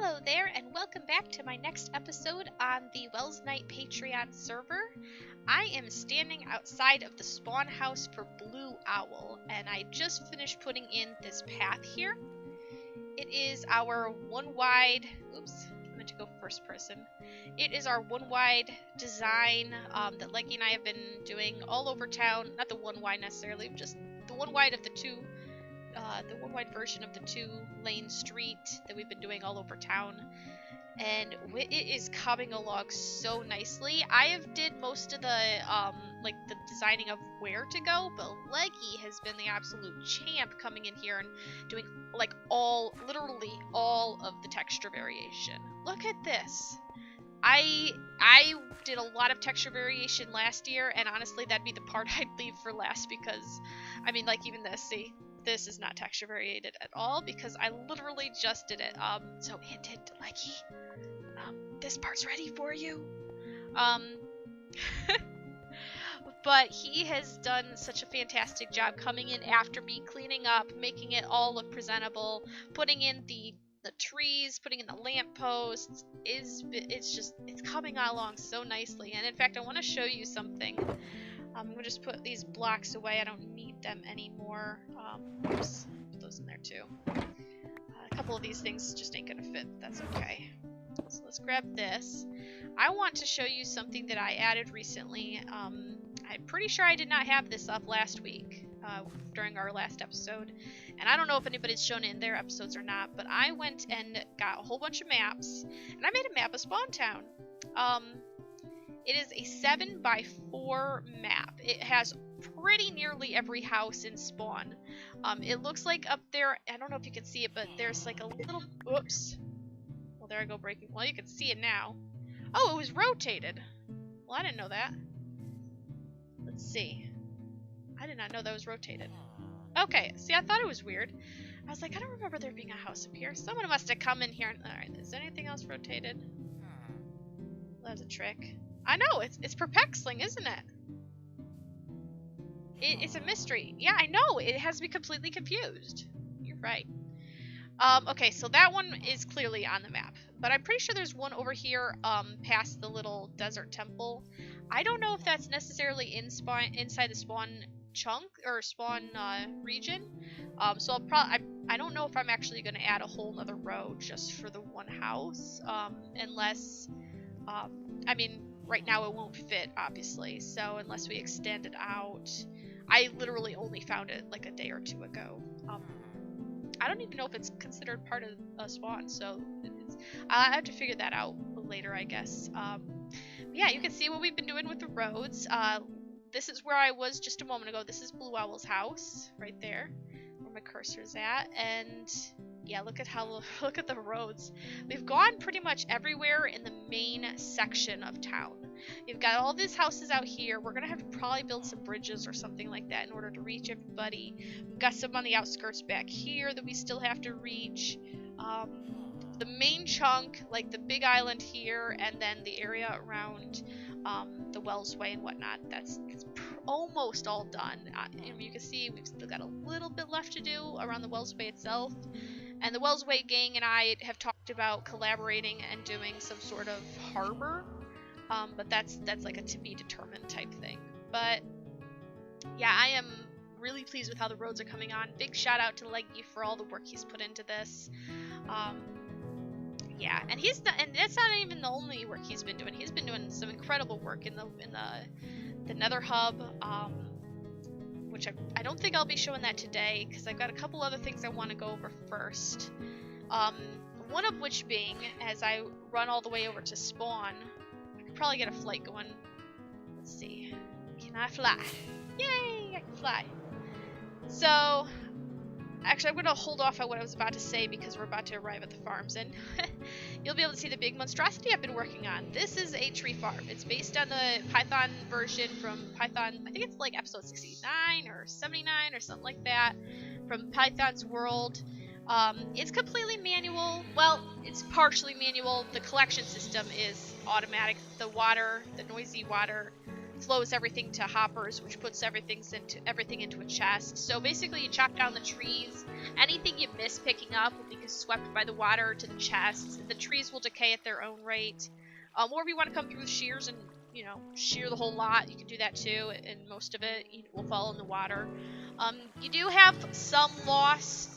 Hello there, and welcome back to my next episode on the Welsknight Patreon server. I am standing outside of the spawn house for Blue Owl, and I just finished putting in this path here. It is our one-wide... Oops, I meant to go first person. It is our one-wide design that Leggy and I have been doing all over town. Not the one-wide necessarily, just the one-wide of the two. The one-wide version of the two-lane street that we've been doing all over town, and it is coming along so nicely. I have did most of the like the designing of where to go, but Leggy has been the absolute champ coming in here and doing like literally all of the texture variation. Look at this. I did a lot of texture variation last year, and honestly that'd be the part I'd leave for last because, I mean, like even this, see? This is not texture variated at all because I literally just did it. So hint, hint, Leggy. This part's ready for you. But he has done such a fantastic job coming in after me, cleaning up, making it all look presentable, putting in the trees, putting in the lampposts. It's coming along so nicely. And in fact, I want to show you something. I'm going to just put these blocks away. I don't need them anymore. Oops, put those in there too. A couple of these things just ain't going to fit. That's okay. So let's grab this. I want to show you something that I added recently. I'm pretty sure I did not have this up last week during our last episode. And I don't know if anybody's shown it in their episodes or not, but I went and got a whole bunch of maps. And I made a map of Spawn Town. It is a 7x4 map. It has pretty nearly every house in Spawn. It looks like up there, I don't know if you can see it, but there's like a little, oops. Well, there I go breaking. Well, you can see it now. Oh, it was rotated. Well, I didn't know that. Let's see. I did not know that was rotated. Okay, see, I thought it was weird. I was like, I don't remember there being a house up here. Someone must have come in here. Alright, is anything else rotated? Well, that was a trick. I know, it's perplexing, isn't it? It's a mystery. Yeah, I know, it has me completely confused. You're right. Okay, so that one is clearly on the map. But I'm pretty sure there's one over here past the little desert temple. I don't know if that's necessarily inside the spawn chunk or spawn region. So I don't know if I'm actually going to add a whole nother row just for the one house. Unless, I mean, right now it won't fit, obviously, so unless we extend it out. I literally only found it like a day or two ago. I don't even know if it's considered part of a spawn, so I have to figure that out later, I guess. Yeah, you can see what we've been doing with the roads. This is where I was just a moment ago. This is Blue Owl's house, right there, where my cursor's at, and yeah, look at the roads. We've gone pretty much everywhere in the main section of town. We've got all these houses out here. We're gonna have to probably build some bridges or something like that in order to reach everybody. We've got some on the outskirts back here that we still have to reach. The main chunk, like the big island here, and then the area around the Wellsway and whatnot, it's almost all done. You can see we've still got a little bit left to do around the Wellsway itself. And the Wellsway gang and I have talked about collaborating and doing some sort of harbor, but that's like a to be determined type thing. But yeah, I am really pleased with how the roads are coming on. Big shout out to Leggy for all the work he's put into this. Yeah, and that's not even the only work he's been doing. He's been doing some incredible work in the nether hub. Which I don't think I'll be showing that today because I've got a couple other things I want to go over first. One of which being, as I run all the way over to spawn, I could probably get a flight going. Let's see. Can I fly? Yay! I can fly. So, actually I'm going to hold off on what I was about to say because we're about to arrive at the farms and you'll be able to see the big monstrosity I've been working on. This is a tree farm. It's based on the Python version from Python, I think it's like episode 69 or 79 or something like that, from Python's world. It's completely manual. Well, it's partially manual. The collection system is automatic. The noisy water flows everything to hoppers, which puts everything into a chest. So basically, you chop down the trees. Anything you miss picking up will be swept by the water to the chests. The trees will decay at their own rate. Or if you want to come through with shears and, you know, shear the whole lot, you can do that too, and most of it will fall in the water. You do have some loss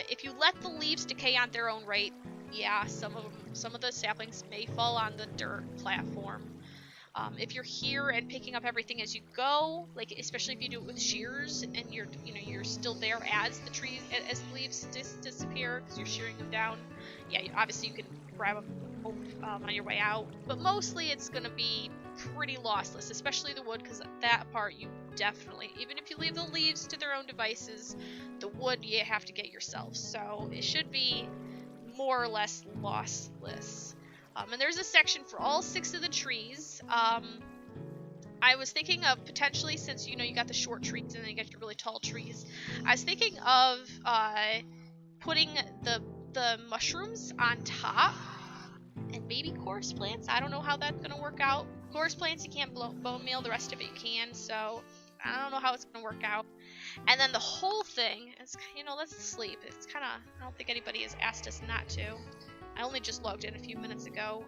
if you let the leaves decay on their own rate. Yeah, some of the saplings may fall on the dirt platform. If you're here and picking up everything as you go, like especially if you do it with shears and you're still there as the trees as the leaves disappear because you're shearing them down. Yeah, obviously you can grab them on your way out, but mostly it's gonna be pretty lossless, especially the wood, because that part you definitely, even if you leave the leaves to their own devices, the wood you have to get yourself. So it should be more or less lossless. And there's a section for all 6 of the trees. I was thinking of potentially, since you got the short trees and then you got your really tall trees, I was thinking of putting the mushrooms on top and maybe chorus plants. I don't know how that's gonna work out. Chorus plants you can't bone meal, the rest of it you can, so I don't know how it's gonna work out. And then the whole thing is, let's sleep. It's kind of, I don't think anybody has asked us not to. I only just logged in a few minutes ago.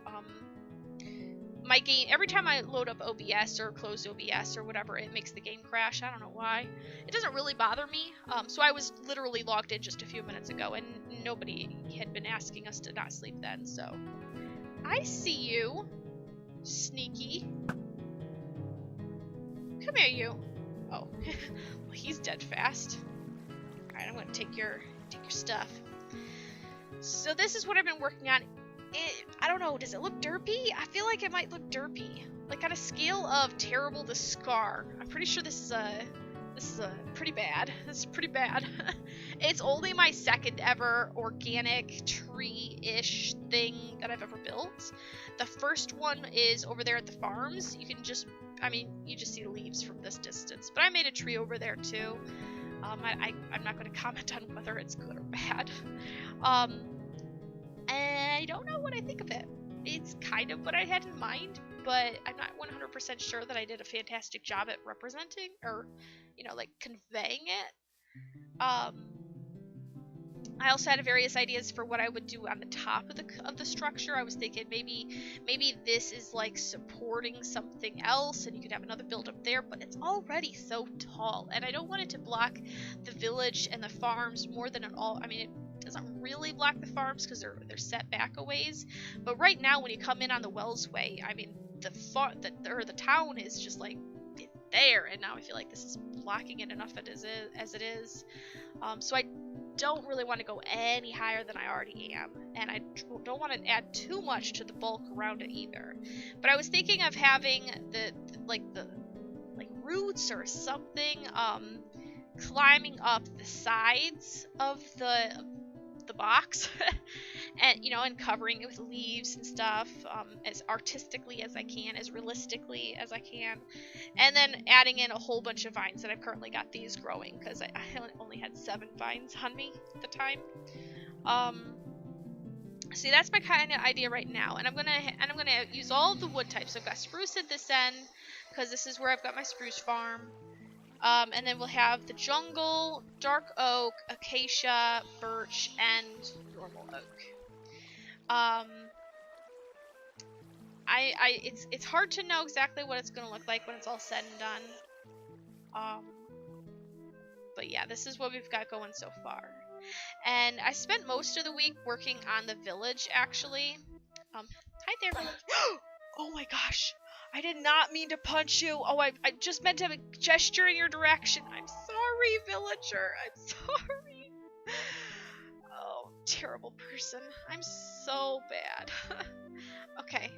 My game, every time I load up OBS or close OBS or whatever, it makes the game crash. I don't know why. It doesn't really bother me. So I was literally logged in just a few minutes ago, and nobody had been asking us to not sleep then, so. I see you, sneaky. Come here, you. Oh, well, he's dead fast. Alright, I'm gonna take your stuff. So this is what I've been working on. I don't know, does it look derpy? I feel like it might look derpy. Like on a scale of terrible to scar. I'm pretty sure this is pretty bad. This is pretty bad. It's only my second ever organic tree-ish thing that I've ever built. The first one is over there at the farms. You can just, you just see the leaves from this distance. But I made a tree over there too. I'm not going to comment on whether it's good or bad. I don't know what I think of it. It's kind of what I had in mind, but I'm not 100% sure that I did a fantastic job at representing or, like conveying it. I also had various ideas for what I would do on the top of the structure. I was thinking maybe this is like supporting something else, and you could have another build up there. But it's already so tall, and I don't want it to block the village and the farms more than at all. It doesn't really block the farms because they're set back a ways. But right now, when you come in on the Wells Way, the town is just like there, and now I feel like this is blocking it enough as it is. So I don't really want to go any higher than I already am, and I don't want to add too much to the bulk around it either. But I was thinking of having the roots or something climbing up the sides of the box and covering it with leaves and stuff, as artistically as I can, as realistically as I can, and then adding in a whole bunch of vines that I've currently got these growing because I only had 7 vines on me at the time. See, that's my kind of idea right now, and I'm gonna use all the wood types. So I've got spruce at this end because this is where I've got my spruce farm. And then we'll have the jungle, dark oak, acacia, birch, and normal oak. It's hard to know exactly what it's gonna look like when it's all said and done. But yeah, this is what we've got going so far. And I spent most of the week working on the village, actually. Hi there, village. Oh my gosh! I did not mean to punch you. Oh, I just meant to gesture in your direction. I'm sorry, villager. I'm sorry. Oh, terrible person. I'm so bad. Okay.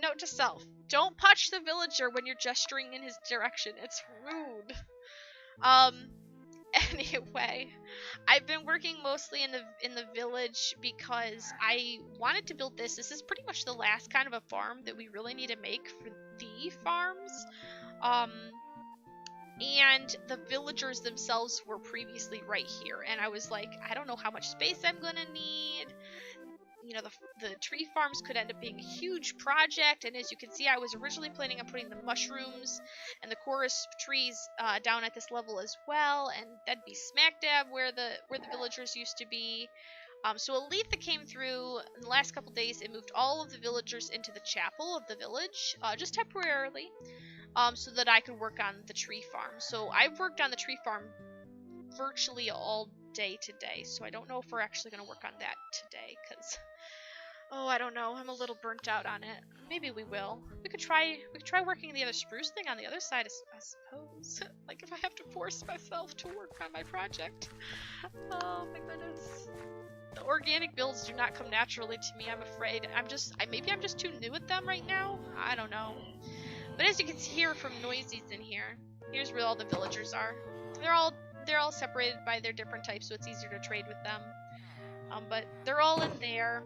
Note to self. Don't punch the villager when you're gesturing in his direction. It's rude. Anyway, I've been working mostly in the village because I wanted to build this. This is pretty much the last kind of a farm that we really need to make for the farms. And the villagers themselves were previously right here, and I was like, I don't know how much space I'm gonna need. you know, the tree farms could end up being a huge project. And as you can see, I was originally planning on putting the mushrooms and the chorus trees down at this level as well, and that'd be smack dab where the villagers used to be. So Aletha came through in the last couple days and moved all of the villagers into the chapel of the village, just temporarily, so that I could work on the tree farm. So I've worked on the tree farm virtually all day today, so I don't know if we're actually going to work on that today, because, oh, I don't know, I'm a little burnt out on it. Maybe we will. We could try working the other spruce thing on the other side, I suppose. Like, if I have to force myself to work on my project. Oh my goodness. The organic builds do not come naturally to me, I'm afraid. Maybe I'm just too new at them right now? I don't know. But as you can hear from noises in here, here's where all the villagers are. They're all separated by their different types, so it's easier to trade with them. But they're all in there.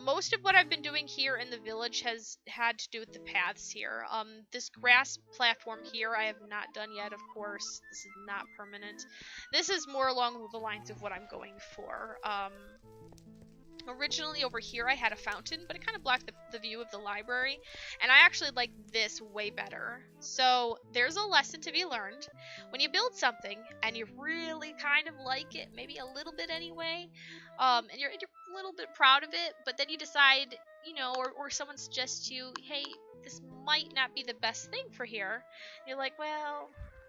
Most of what I've been doing here in the village has had to do with the paths here. This grass platform here I have not done yet, of course. This is not permanent. This is more along the lines of what I'm going for. Originally over here I had a fountain, but it kind of blocked the view of the library, and I actually like this way better. So there's a lesson to be learned. When you build something and you really kind of like it, maybe a little bit anyway, and you're a little bit proud of it, but then you decide, you know, or someone suggests to you, hey, this might not be the best thing for here. And you're like, well,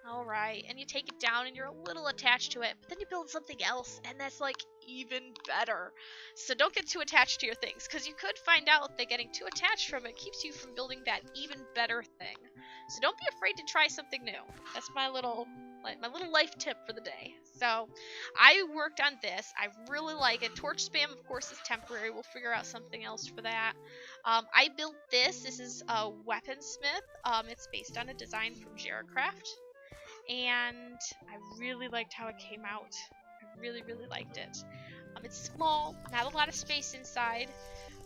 alright, and you take it down and you're a little attached to it, but then you build something else, and that's like even better. So don't get too attached to your things, because you could find out that getting too attached from it keeps you from building that even better thing. So don't be afraid to try something new. That's my little life tip for the day. So I worked on this. I really like it. Torch spam, of course, is temporary. We'll figure out something else for that. I built this. This is a weaponsmith. It's based on a design from Jaracraft. And I really liked how it came out. I really, really liked it. It's small, not a lot of space inside,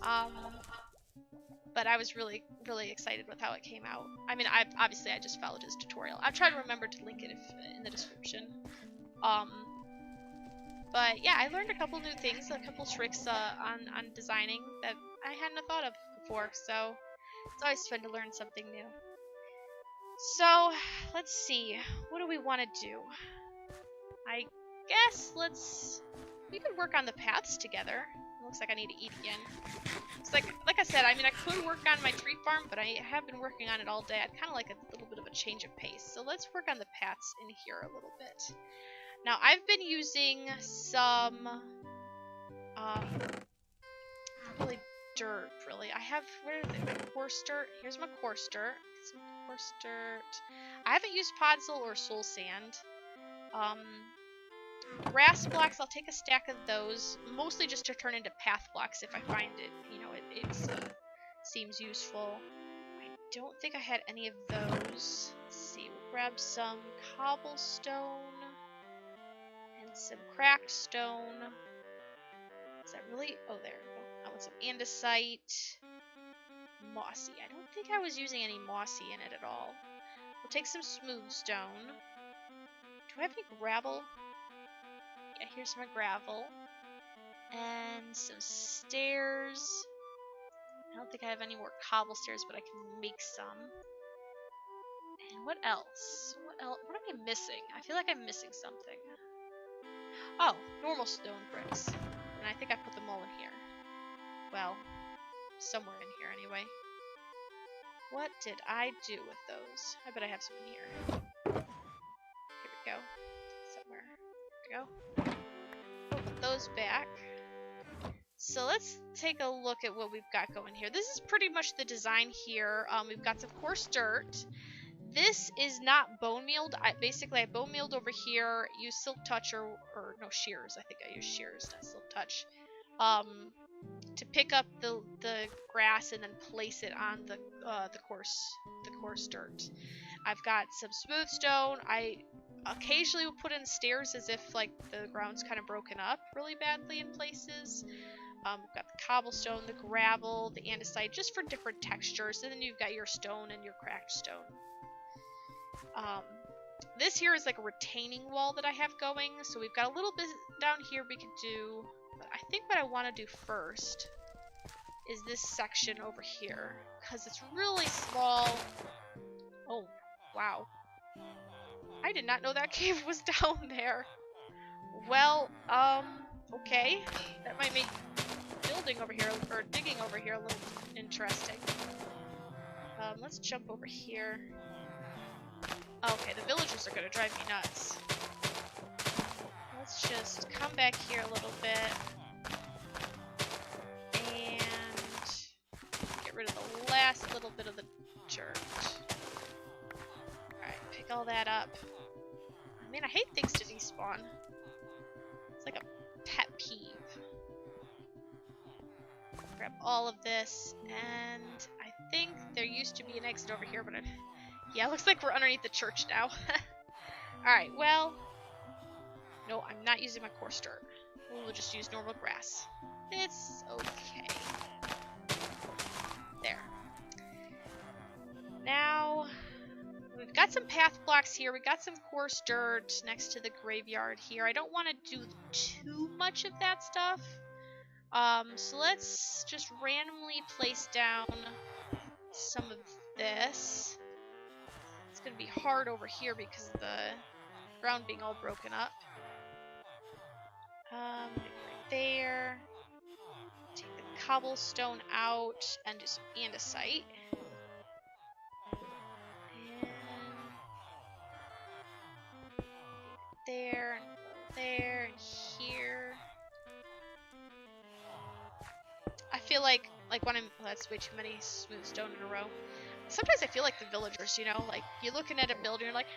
but I was really, really excited with how it came out. I mean, I just followed his tutorial. I'll try to remember to link it in the description. But yeah, I learned a couple new things, a couple tricks on designing that I hadn't thought of before, so it's always fun to learn something new. So, let's see. What do we want to do? I guess we could work on the paths together. It looks like I need to eat again. It's like I said, I mean, I could work on my tree farm, but I have been working on it all day. I'd kind of like a little bit of a change of pace. So let's work on the paths in here a little bit. Now, I've been using some, not really dirt, really. I have, where are they? Coarse dirt. Here's my coarse dirt. Some coarse dirt. I haven't used podzol or soul sand. Grass blocks, I'll take a stack of those, mostly just to turn into path blocks if I find it, you know, it seems useful. I don't think I had any of those. Let's see, we'll grab some cobblestone and some cracked stone. Is that really? Oh, there we go. I want some andesite. Mossy. I don't think I was using any mossy in it at all. We'll take some smooth stone. Do I have any gravel? Yeah, here's my gravel. And some stairs. I don't think I have any more cobble stairs, but I can make some. And what else? What am I missing? I feel like I'm missing something. Oh, normal stone bricks. And I think I put them all in here. Well, somewhere in here anyway. What did I do with those? I bet I have some in here. Here we go. Somewhere. There we go. Put those back. So let's take a look at what we've got going here. This is pretty much the design here. We've got some coarse dirt. This is not bone mealed. Basically, I bone mealed over here, use silk touch or no, shears. I think I use shears, not silk touch. To pick up the grass and then place it on the coarse dirt. I've got some smooth stone. I occasionally will put in stairs as if like the ground's kind of broken up really badly in places. We've got the cobblestone, the gravel, the andesite, just for different textures. And then you've got your stone and your cracked stone. This here is like a retaining wall that I have going. So we've got a little bit down here we could do. But I think what I want to do first is this section over here, because it's really small. Oh, wow. I did not know that cave was down there. Well, okay. That might make building over here, or digging over here, a little interesting. Let's jump over here. Okay, the villagers are gonna drive me nuts. Let's just come back here a little bit. And get rid of the last little bit of the dirt. Alright, pick all that up. I mean, I hate things to despawn. It's like a pet peeve. Grab all of this, and I think there used to be an exit over here, but yeah, looks like we're underneath the church now. Alright, well, no, I'm not using my coarse dirt. We'll just use normal grass. It's okay. There. Now, we've got some path blocks here. We got some coarse dirt next to the graveyard here. I don't want to do too much of that stuff. So let's just randomly place down some of this. It's going to be hard over here because of the ground being all broken up. Right there. Take the cobblestone out and do some andesite. And there, and here. I feel like when I'm, well, that's way too many smooth stone in a row. Sometimes I feel like the villagers, you know, like you're looking at a building, you're like,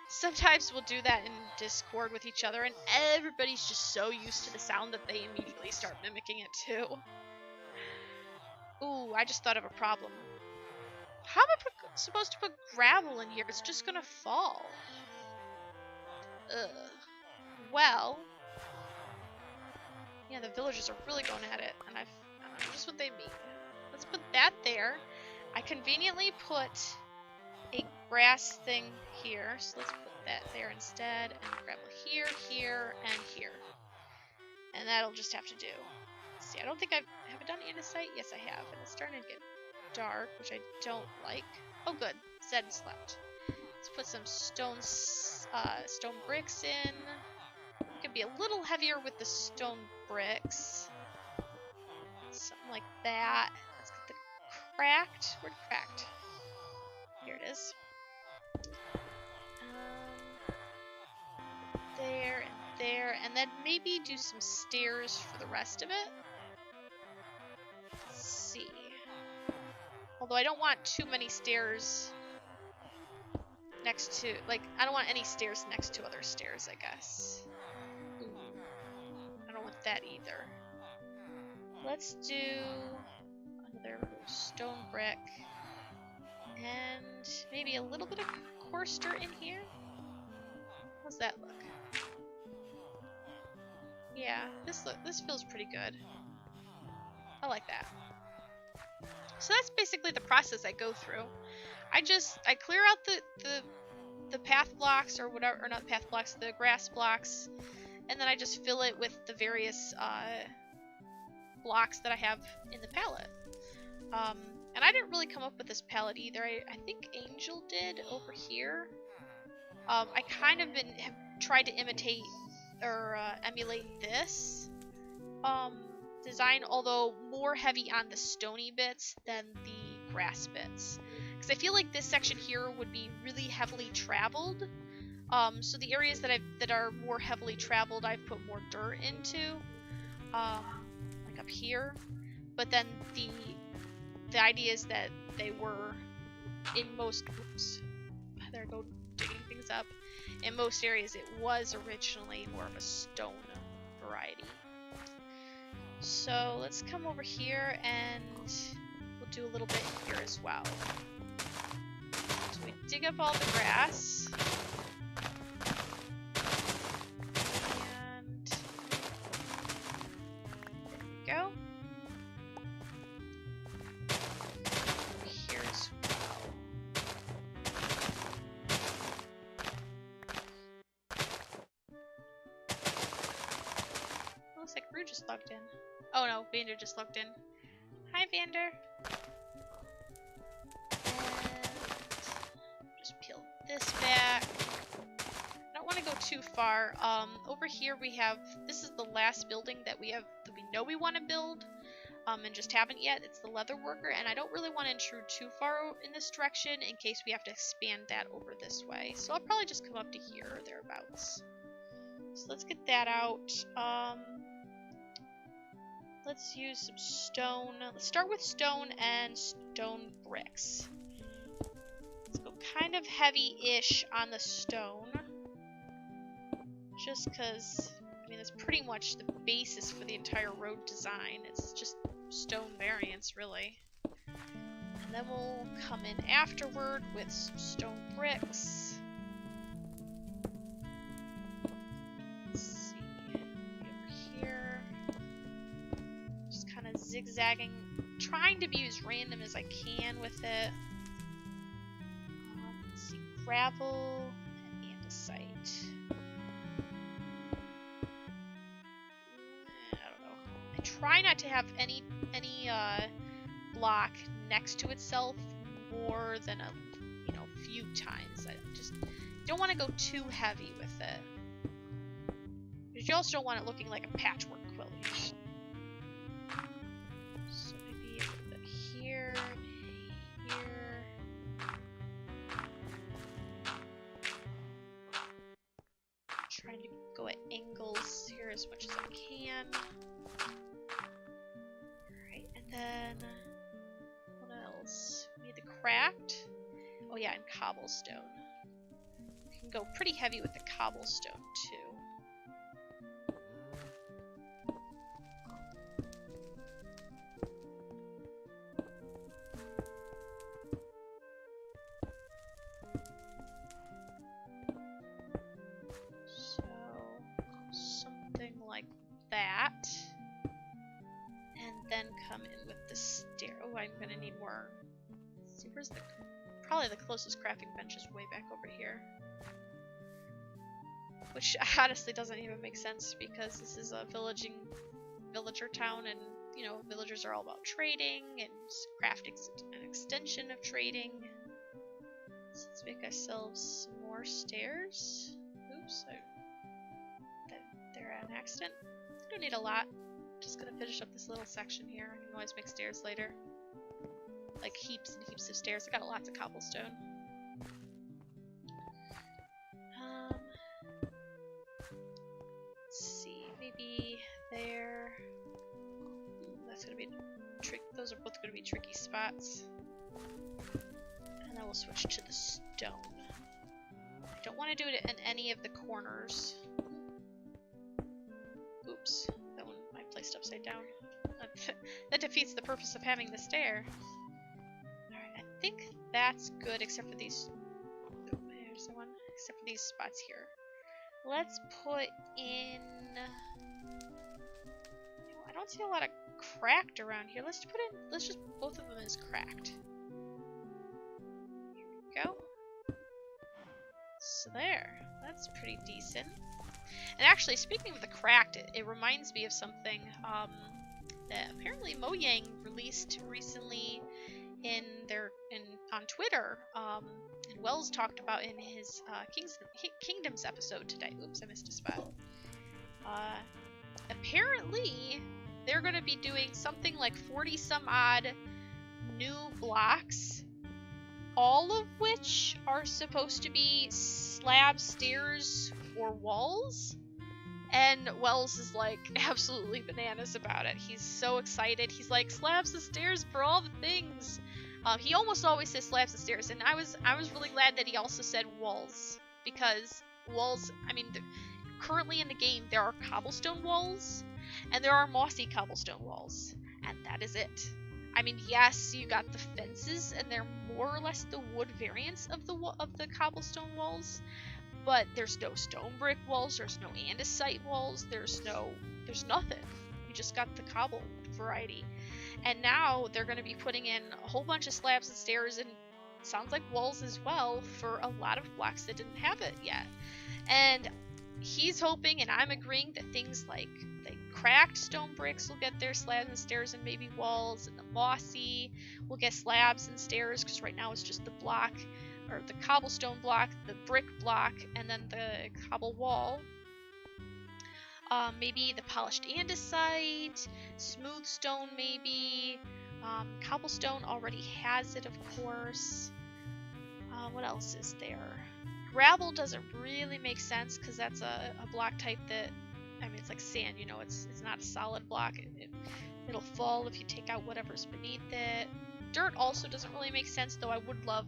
Sometimes we'll do that in Discord with each other, and everybody's just so used to the sound that they immediately start mimicking it too. Ooh, I just thought of a problem. How am I supposed to put gravel in here? It's just gonna fall. Ugh. Well, yeah, the villagers are really going at it, and I don't know just what they mean. Let's put that there. I conveniently put a grass thing here, so let's put that there instead, and gravel here, here, and here. And that'll just have to do. Let's see, I don't think have I done andesite? Yes, I have, and it's starting to get dark, which I don't like. Oh, good. Zed slept. Let's put some stone bricks in. Could be a little heavier with the stone bricks. Something like that. Let's get the cracked. Where'd cracked? Here it is. There, and then maybe do some stairs for the rest of it. Let's see. Although I don't want too many stairs next to, like, I don't want any stairs next to other stairs, I guess. Ooh. I don't want that either. Let's do another stone brick. And maybe a little bit of coarse dirt in here. How's that look? Yeah, this feels pretty good. I like that. So that's basically the process I go through. I clear out the path blocks or whatever, or not path blocks, the grass blocks, and then I just fill it with the various blocks that I have in the palette. And I didn't really come up with this palette either. I think Angel did over here. I kind of have tried to imitate or emulate this design, although more heavy on the stony bits than the grass bits. Because I feel like this section here would be really heavily traveled. So the areas that are more heavily traveled, I've put more dirt into, like up here. But then the idea is that they were in most, oops, there I go digging things up. In most areas, it was originally more of a stone variety. So let's come over here and we'll do a little bit here as well. So we dig up all the grass. And there we go. Here as well. logged in. Oh no, Vander just logged in. Hi, Vander. And just peel this back. I don't want to go too far. Over here we have, this is the last building that we know we want to build, and just haven't yet. It's the leather worker, and I don't really want to intrude too far in this direction in case we have to expand that over this way. So I'll probably just come up to here or thereabouts. So let's get that out. Let's use some stone. Let's start with stone and stone bricks. Let's go kind of heavy-ish on the stone. Just because, I mean, that's pretty much the basis for the entire road design. It's just stone variants, really. And then we'll come in afterward with some stone bricks. Let's see, over here. Just kind of zigzagging, trying to be as random as I can with it. Let's see, gravel and andesite. Try not to have any block next to itself more than a few times. I just don't want to go too heavy with it, because you also don't want it looking like a patchwork quilt. So maybe a little bit here and here. Trying to go at angles here as much as I can. Then, what else? We need the cracked. Oh yeah, and cobblestone. You can go pretty heavy with the cobblestone too. So, something like that. Then come in with the stair. Oh, I'm gonna need more. Let's see, where's the... Probably the closest crafting bench is way back over here. Which honestly doesn't even make sense, because this is a villager town, and, you know, villagers are all about trading, and crafting's an extension of trading. So let's make ourselves some more stairs. Oops, they're an accident. Don't need a lot. Just gonna finish up this little section here. I can always make stairs later. Like heaps and heaps of stairs. I got lots of cobblestone. Let's see, maybe there. Ooh, that's gonna be trick. Those are both gonna be tricky spots. And then we'll switch to the stone. I don't want to do it in any of the corners. Oops. Placed upside down. That defeats the purpose of having the stair. Alright, I think that's good except for these. Oh, there's the one. Except for these spots here. Let's put in. I don't see a lot of cracked around here. Let's just both of them as cracked. Here we go. So there. That's pretty decent. And actually, speaking of the cracked, it reminds me of something that apparently Mojang released recently on Twitter. And Wells talked about in his Kingdoms episode today. Oops, I missed a spot. Apparently, they're going to be doing something like 40 some odd new blocks, all of which are supposed to be slab stairs or walls. And Wells is like absolutely bananas about it. He's so excited. He's like, slabs and stairs for all the things. He almost always says slabs and stairs, and I was really glad that he also said walls, because walls, I mean, currently in the game there are cobblestone walls and there are mossy cobblestone walls, and that is it. I mean, yes, you got the fences, and they're more or less the wood variants of the cobblestone walls. But there's no stone brick walls, there's no andesite walls, there's nothing. You just got the cobble variety. And now they're going to be putting in a whole bunch of slabs and stairs, and sounds like walls as well, for a lot of blocks that didn't have it yet. And he's hoping, and I'm agreeing, that things like the cracked stone bricks will get their slabs and stairs and maybe walls, and the mossy will get slabs and stairs, because right now it's just the block, or the cobblestone block, the brick block, and then the cobble wall. Maybe the polished andesite, smooth stone maybe, cobblestone already has it, of course. What else is there? Gravel doesn't really make sense because that's a block type that, I mean, it's like sand, you know, it's not a solid block. It'll fall if you take out whatever's beneath it. Dirt also doesn't really make sense, though I would love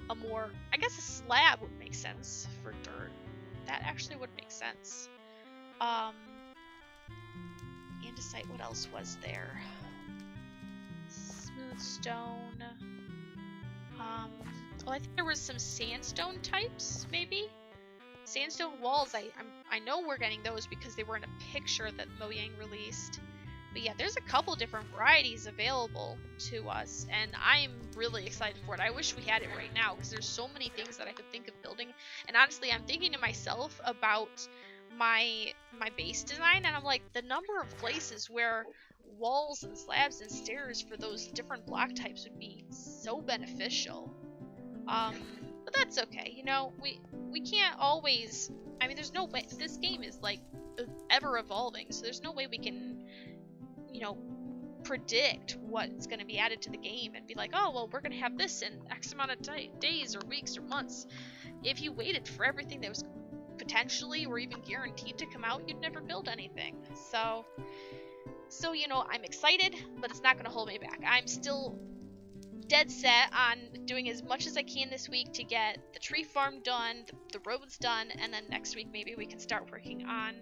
a more, I guess a slab would make sense for dirt. That actually would make sense. Andesite, what else was there? Smooth stone. Well, I think there was some sandstone types, maybe? Sandstone walls, I know we're getting those because they were in a picture that Mojang released. But yeah, there's a couple different varieties available to us, and I'm really excited for it. I wish we had it right now, because there's so many things that I could think of building. And honestly, I'm thinking to myself about my base design, and I'm like, the number of places where walls and slabs and stairs for those different block types would be so beneficial. But that's okay, you know, we can't always, I mean, there's no way, this game is like ever evolving, so there's no way we can, you know, predict what's going to be added to the game and be like, oh, well, we're going to have this in X amount of days or weeks or months. If you waited for everything that was potentially or even guaranteed to come out, you'd never build anything. So you know, I'm excited, but it's not going to hold me back. I'm still dead set on doing as much as I can this week to get the tree farm done, the roads done, and then next week maybe we can start working on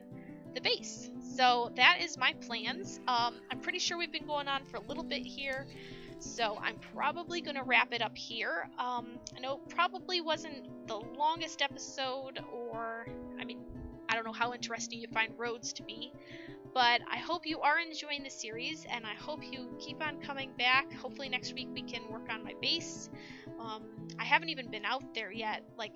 the base. So that is my plans. I'm pretty sure we've been going on for a little bit here, so I'm probably going to wrap it up here. I know it probably wasn't the longest episode, or, I mean, I don't know how interesting you find roads to be, but I hope you are enjoying the series, and I hope you keep on coming back. Hopefully next week we can work on my base. I haven't even been out there yet, like,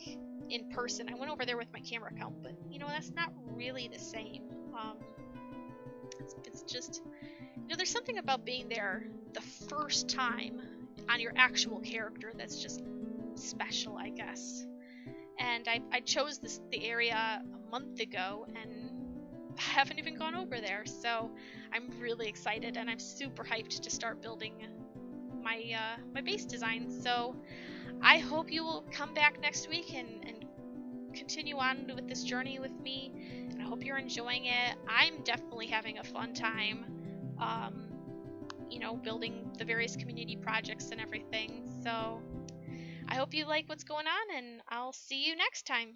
in person. I went over there with my camera account, but, you know, that's not really the same. It's just, you know, there's something about being there the first time on your actual character that's just special, I guess. And I chose the area a month ago, and I haven't even gone over there, so I'm really excited, and I'm super hyped to start building my base design. So I hope you will come back next week and continue on with this journey with me, and I hope you're enjoying it. I'm definitely having a fun time, you know, building the various community projects and everything. So I hope you like what's going on, and I'll see you next time.